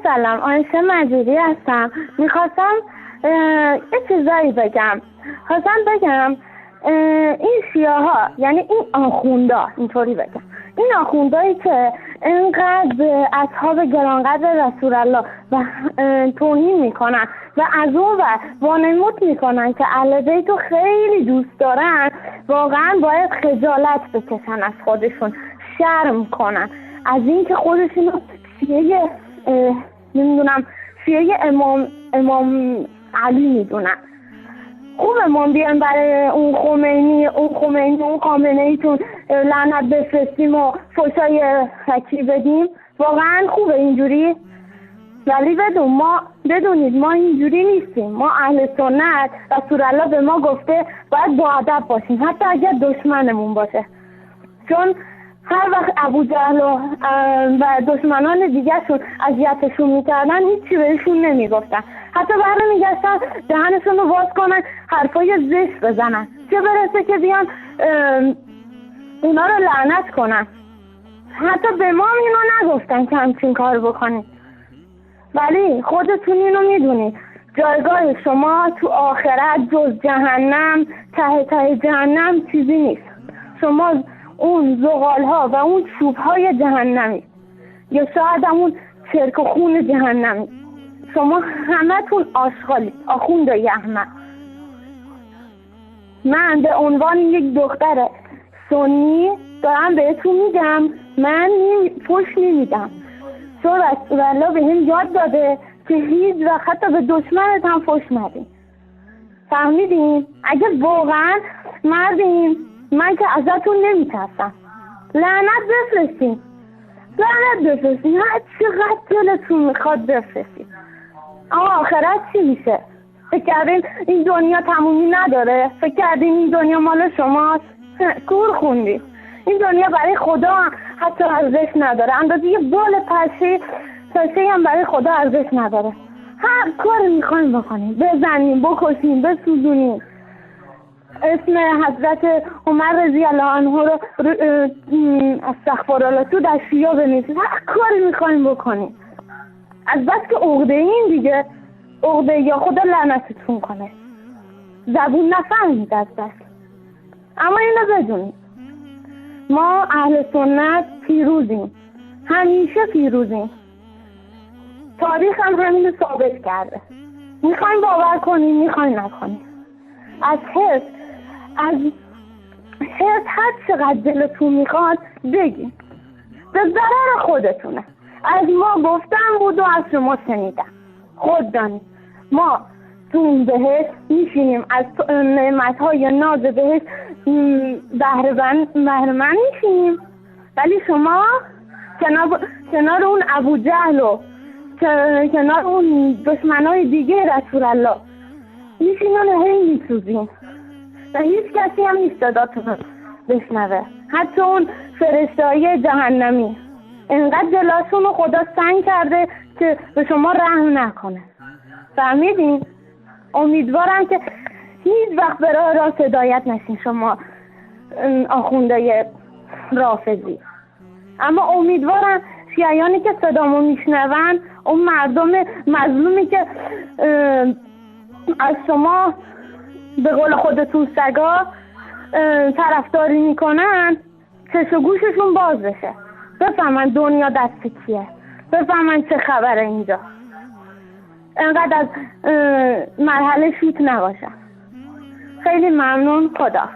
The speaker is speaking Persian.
سلام، آیشه مجیدی هستم. میخواستم یه چیزایی بگم. این شیعه‌ها، یعنی این آخوندا، اینطوری بگم، این آخوندایی که اینقدر به اصحاب گرانقدر رسول الله و توهین میکنن و از اون وانمود میکنن که اهل بیت رو خیلی دوست دارن، واقعا باید خجالت بکشن از خودشون، شرم کنن از این که خودشون شیعه شیعه امام علی میدونن. خوبه ما بیان برای اون خمینی اون خامنه‌ایتون لعنت بفرستیم و فحشای حکی بدیم؟ واقعا خوبه اینجوری؟ ولی بدونید ما اینجوری نیستیم. ما اهل سنت، رسول الله به ما گفته باید با ادب باشیم، حتی اگر دشمنمون باشه. چون هر وقت ابوجهل و دشمنان دیگرشون اذیتشون میکردن هیچی بهشون نمیگفتن، حتی برمیگشتن دهنشون رو باز کنن حرفای زشت بزنن، چه برسه که بیان اونا رو لعنت کنن. حتی به ما اینو نگفتن که همچین کار بکنید. ولی خودتون اینو میدونید جایگاه شما تو آخرت جز جهنم، ته جهنم چیزی نیست. شما اون زغال‌ها و اون چوب‌های جهنمی، یا شاید همون چرک و خون جهنمی. شما همتون آشغالید، آخوندای احمد. من به عنوان یک دختر سنی دارم بهتون میگم، من فحش نمیدم، چون رسول الله بهم یاد داده که هیچ وقت حتی به دشمنت هم فحش ندین. فهمیدین؟ اگه واقعا مردین، من که ازتون نمیترسم، لعنت بفرستین، هر چقدر دلتون میخواد بفرستین. اما آخرت چی میشه؟ فکر کردین این دنیا تمومی نداره؟ فکر کردین این دنیا مال شماست؟ کور خوندین. این دنیا برای خدا حتی ارزش نداره، اندازه یه بال پشه هم برای خدا ارزش نداره. هر کاری میخوایم بکنیم، بزنیم، بکشیم، بسوزونیم، اسم حضرت عمر رضی الله عنه رو استغفرالله تو دستیا بنویسیم، هر کاری میخوایم بکنیم. از بس که عقده این دیگه، عقده یا خدا لعنتتون کنه، زبون نفهمید از بس. اما اینو بدونید ما اهل سنت پیروزیم، همیشه پیروزیم. تاریخ هم همینو ثابت کرده. میخوایم باور کنیم، میخوایم نکنیم. از حرص هر چقدر دلتون میخواد بگیم، به ضرر خودتونه. از ما گفتم بود و از شما شنیدم. خود دانید ما تو اون بهشت میشینیم، از نعمتهای ناز بهشت بهره‌مند میشینیم، ولی شما کنار اون ابوجهل و کنار اون دشمنای دیگه رسول الله میشینن و هی میسوزیم و هیچ کسی هم نیست صداتون بشنوه. حتی اون فرشته‌های جهنمی انقدر دلاشون رو خدا سنگ کرده که به شما رحم نکنه. فهمیدین؟ امیدوارم که هیچ وقت به راه راست هدایت نشین شما آخوندای رافضی. اما امیدوارم شیعیانی که صدامو میشنون، اون مردم مظلومی که از شما به قول خودتون سگا طرفداری میکنن، چش و گوششون باز بشه، بفهمن دنیا دست کیه، بفهمن چه خبره اینجا، انقدر از مرحله شوت نباشن. خیلی ممنون. خدا